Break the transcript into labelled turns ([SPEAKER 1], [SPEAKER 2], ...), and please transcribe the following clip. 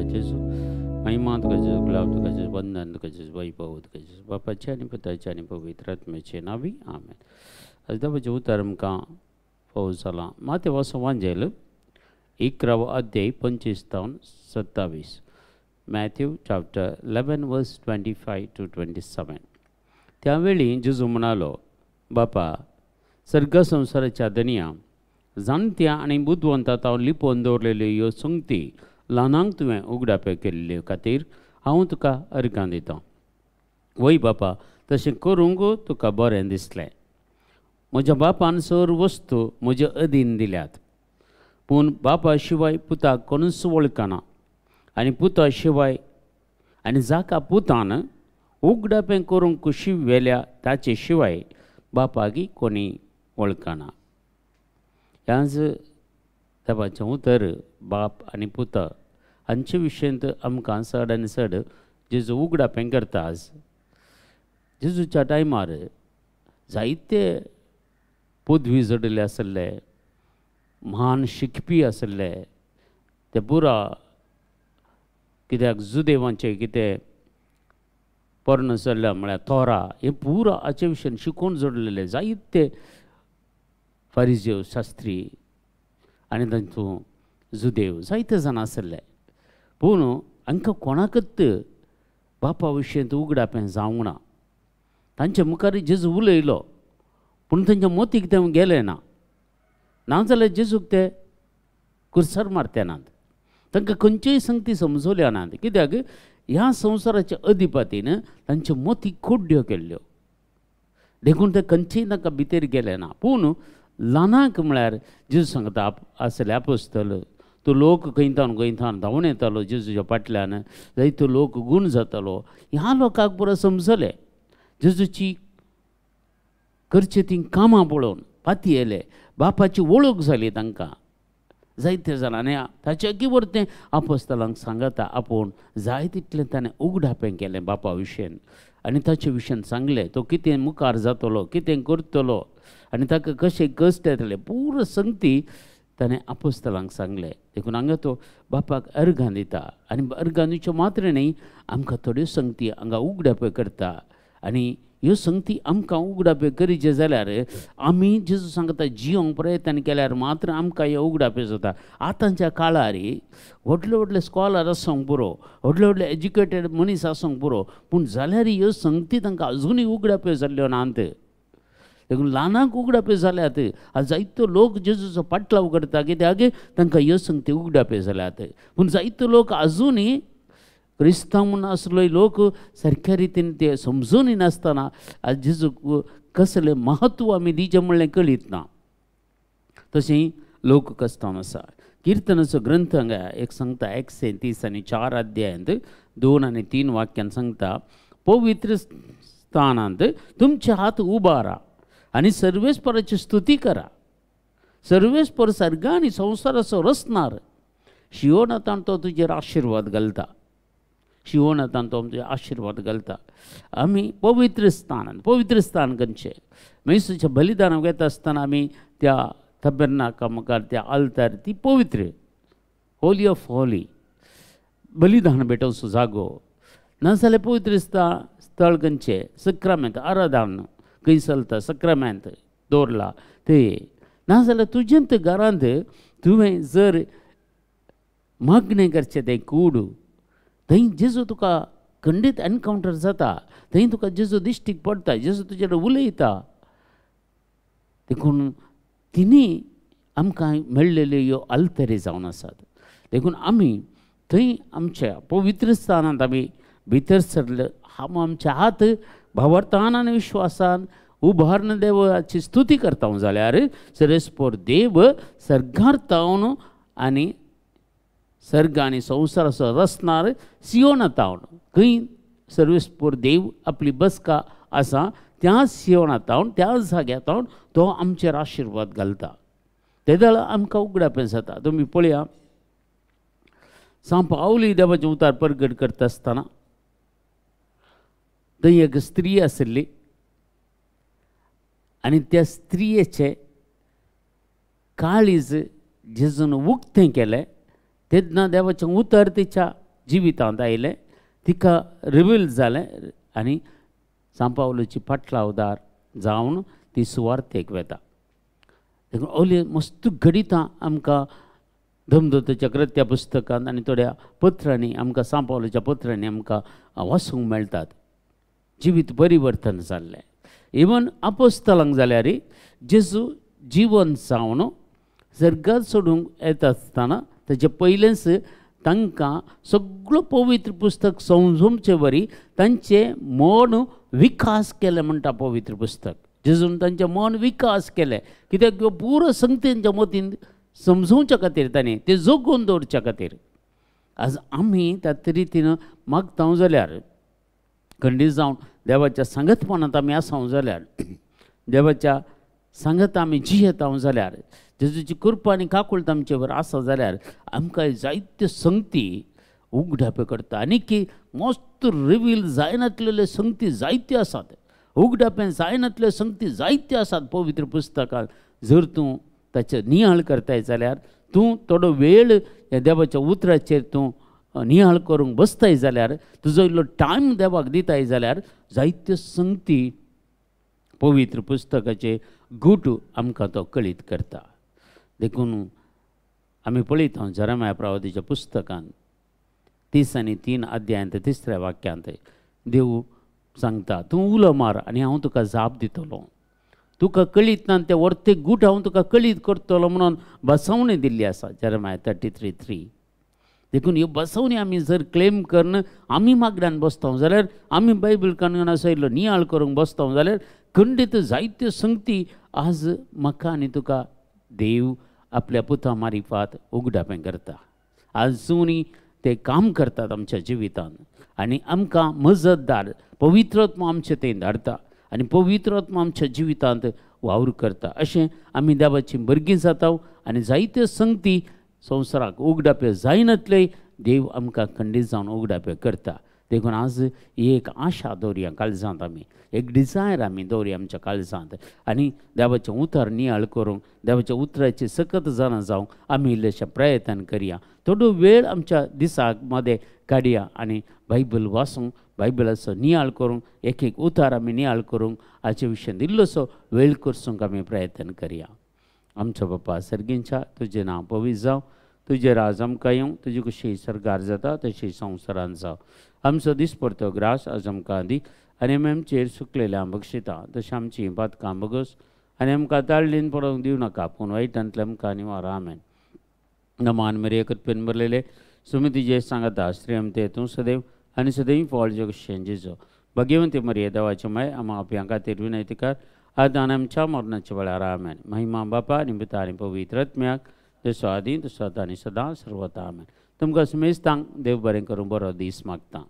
[SPEAKER 1] जेजू महिमा तुका जेजू गुलाब तुका जेजू वंदन तुका जेजू वैभव तुका जेजू बापाचे आनी पुताचे आनी पवित्र आत्म्याचे नावी आमेन. आज देवाचें उतर आमकां फावो जालां माथ्या वाचन 11 अध्याय 25 ते 27. Matthew chapter 11 verse 25 to 27. त्यावेळी जेजू म्हणालो, बापा सर्ग संवसाराच्या दनया जाणत्या आनी बुद्धवंतां हांव लिपोवन दवरलेल्यो ह्यो संगती ल्हानांक तुवें उगडापे केल्ले खातीर हांव तुका अर्गां दितां. वय बापा तशें करूंक तुका बरें दिसलें. म्हज्या बापान सर वस्तू म्हजे अधीन दिल्यात. पूण बापा शिवाय पुताक कोणूच वळखना आनी पुता शिवाय आनी जाका पुतान उगडापें करूंक कुशी व्हेल्या ताचे शिवाय बापाकी कोणी वळखना. ह्याच देवाचें उतर बाप आनी पुता हांचे विशयंत आमकां चड आनी चड जेजू उगडापें करता. आज जेजूच्या टायमार जायते पदवी जडले आसले, महान शिकपी आसले, ते पुरा कित्याक जुदेवांचे कितें पर्ण चल्ल्या म्हळ्यार तोरा हे पुरा हाचे विशयन शिकून जोडलेले जायते फारिजेव शास्त्री आनी तांचो जुदेव जायते जाण आसले. पूण हांकां कोणाकच बापा विशयंत उगडापें जावंक ना. तांचे मुखार जेजू उलयलो पूण तांच्या मोतीक तें गेलें ना. नाजाल्यार जेजूक ते कुर्सार मारते नात. तांकां खंयच्योय संगती समजोवल्या नात. कित्याक ह्या संवसाराच्या अधिपतीन तांच्यो मोती खोड्ड्यो केल्ल्यो देखून ते खंयचीय तांकां भितर गेले ना. पूण ल्हानाक म्हळ्यार जेजू सांगता आसले आपोस्तल तो लोक खंयथान धांवून येतालो जेजूच्या फाटल्यान जायतो तो लोक गूण जातालो. ह्या लोकांक पुरो समजलें जेजूची करचें तीं कामां पळोवन पाती येले. बापाची वळख जाली तांकां जायते जाणांनी. ताचे किवर तें आपोस्तलांक सांगता आपूण जाय तितलें ताणें उगडापें केलें बापा विशयन आनी ताचे विशयन सांगलें तो कितें मुखार जातलो, कितें करतलो आनी ताका कशें कश्ट येतले पुरो संगती ताणें आपोस्तलांक सांगलें. देखून हांगा तो बापाक अर्गां दिता आनी अर्गां दिवच्यो मात्र न्ही, आमकां थोड्यो संगती हांगा उगडापें करता. आनी ह्यो संगती आमकां उगडापें करीचे जाल्यार आमी जेजू सांगता जियोंक प्रयत्न केल्यार मात्र आमकां ह्यो उगडापें जाता. आतांच्या काळार व्हडले व्हडले स्कॉलर आसूंक पुरो, व्हडले व्हडले एज्युकेटेड मनीस आसूंक पुरो, पूण जाल्यार ह्यो संगती तांकां अजुनूय उगडाप्यो जाल्ल्यो नात. देखून ल्हानाक उगडाप्यो जाल्यात. जायतो लोक जेजूचो पाटलाव करता कित्याक तांकां ह्यो संगती उगडाप्यो जाल्यात. पूण जायतो लोक अजुनूय क्रिस्तांव म्हूण आसलोय लोक सारक्या रितीन ते समजूनय नासतना आज जेजूक कसलें महत्व आमी दिचें म्हणलें कळीत ना. तशें लोक कस्तावन आसा. किर्तनाचो ग्रंथ हांगा एक सांगता 130 आनी 4 अध्यायांत 2 आनी 3 वाक्यान सांगता, पवित्र स्थानांत तुमचे हात उबारा आनी सर्वेस्पराची स्तुती करा. सर्वेस्पर सर्ग आनी संवसाराचो रचणार शिवोनातान तो तुजेर आशिर्वाद घालता. शिवोनातान तो आमचे आशिर्वाद घालता. आमी पवित्र स्थान खंयचें मेसूच्या बलिदानाक येता आसतना आमी त्या तबेर्नाका मुखार त्या आल्तार ती पवित्र होली ऑफ होली बलिदान भेटोवचो जागो. नाजाल्यार पवित्र स्थळ खंयचें सक्रामेंत आराधन खंय चलता सक्रामेंत दवरला ते. नाजाल्यार तुजेंत घरांत तुवें जर मागणें करचें तें कूड थंय जेजू तुका खंडीत एनकावंटर जाता. थंय तुका जेजू दिश्टीक पडटा, जेजू तुजेर उलयता. देखून तिनी आमकां मेळ्ळेल्यो ह्यो आल्तरी जावन आसात. देखून आमी थंय आमच्या पवित्र स्थानांत आमी भितर सरले आमचे हात भावार्थान आनी विश्वासान उबारून देवाची स्तुती करता जाल्यार सर्वेस्पर देव सर्गार तावन आनी सर्ग आनी संवसाराचो रचणार सियोनातावन खंय सर्वेस्पर देव आपली बसका आसा त्या सियोनातावन त्या जाग्यातावन तो आमचेर आशिर्वाद घालता. तेदळ आमकां उगडापें जाता. तुमी पळया पावली देवाचें उतार परगट करता आसतना थंय एक स्त्री आसली आनी त्या स्त्रियेचें काळीज जेजून उक्तें केलें. तेन्ना देवाचें उतर तिच्या जिवितांत आयलें, तिका रिवील जालें आनी सांपावलोची फाटलावदार जावन ती सुवार्थेक वेता. देखून ओली मस्त घडितां आमकां धमदत्ताच्या कृत्या पुस्तकांत आनी थोड्या पत्रांनी आमकां सांपावलोच्या पत्रांनी आमकां वाचूंक मेळटात. जिवीत परिवर्तन जाल्लें. इवन आपोस्तलांक जाल्यार जेजू जीवन जावन सर्गात सोडूंक येता आसतना ताचे पयलेंच तांकां सगळो पवित्र पुस्तक समजूंचे वरी तांचें मन विकास केलें म्हणटा पवित्र पुस्तक. जेजून तांचें मन विकास केलें, कित्याक ह्यो पुरो संगतींच्या मतीन समजोवच्या खातीर ताणें तें जोगून दवरच्या खातीर. आज आमी त्या रितीन मागता जाल्यार खंडीत जावन देवाच्या सांगतपणांत आमी आसां जाल्यार, देवाच्या सांगत आमी जियेता जाल्यार, जेजूची कृपा आनी काकूळट आमचे वर आसा जाल्यार आमकां जायत्यो संगती उगडापे करता. आनी की मस्त रिवील जायनासलेल्यो संगती जायत्यो आसात, उगडापे जायनासल्यो संगती जायत्यो आसात पवित्र पुस्तकांत. जर तूं ताचे नियाळ करताय जाल्यार, तूं थोडो वेळ ह्या देवाच्या उतराचेर तूं नियाळ करूंक बसताय जाल्यार, तुजो इल्लो टायम देवाक दिताय जाल्यार जायत्यो संगती पवित्र पुस्तकाचे गुट आमकां तो कळीत करता. देखून आमी पळयता जेरेमिया प्रवादीच्या पुस्तकांत 30 आनी 3 अध्यायांत 3ऱ्या वाक्यांत देव सांगता, तूं उलो मार आनी हांव तुका जाप दितलो. तुका कळीत ना ते वर्ते गूट हांव तुका कळीत करतलो म्हणून बसवणी दिल्ली आसा जेरेमिया 33:3. देखून ह्यो बसवणी आमी जर क्लेम करून आमी मागण्यान बसता जाल्यार, आमी बायबल कानूनाचो इल्लो नियाळ करूंक बसता जाल्यार खंडीत जायत्यो संगती आज म्हाका आनी तुका देव आपल्या पुता मारिफात उगडापें करता. आजुनी ते काम करतात आमच्या जिवितांत आनी आमकां मजतदार पवित्रत्व आमचे थंय धाडटा आनी पवित्रत्व आमच्या जिवितांत वावर करता. अशें आमी देवाची भुरगीं जाता आनी जायत्यो संगती संवसाराक उगडापे जायनातले देव आमकां खंडीत जावन उगडापे करता. देखून आज ही एक आशा दवरया काळजांत, आमी एक डिजायर आमी दवरया आमच्या काळजांत आनी देवाचें उतर नियाळ करूंक, देवाच्या उतराची सकत जाणां जावंक आमी इल्लेशें प्रयत्न करया. थोडो वेळ आमच्या दिसाक मदें काडया आनी बायबल वाचूंक, बायबलाचो नियाळ करूंक, एक एक उतार आमी नियाळ करूंक हाचे विशयान इल्लोसो वेळ करसूंक आमी प्रयत्न करया. आमचो बापा सर्गींच्या, तुजें नांव पवित्र जावं, तुजें राज आमकां येवं, तुजी कशी सरकार जाता तशी संवसारांत जावं. आमचो दिसपरतो ग्रास आज आमकां दी आनी आमी आमचेर सुकलेल्या बक्षिता तशें आमची पातकां बगस आनी आमकां ताळलीन पडोवंक दिवं नाका, पूण वायटांतले आमकां निवार. आमेन. नमान मेरे कृपेन भरलेले सुमितीजे सांगता श्रीमते तूं सदैव आनी सदैव फळ जगशें जेजो भगवंती मरिये देवाचे माय आमा आपल्या खातीर विनयतीकार आदान आमच्या मरणाच्या वेळार. आमेन. महिमा बापा आनी पिता आनी पवित्र आत्म्याक जसो आदी तसो आतां आनी सदां सर्वता. आमेन. तुमकां समेस्तांक देव बरें करूं बरो दीस मागता.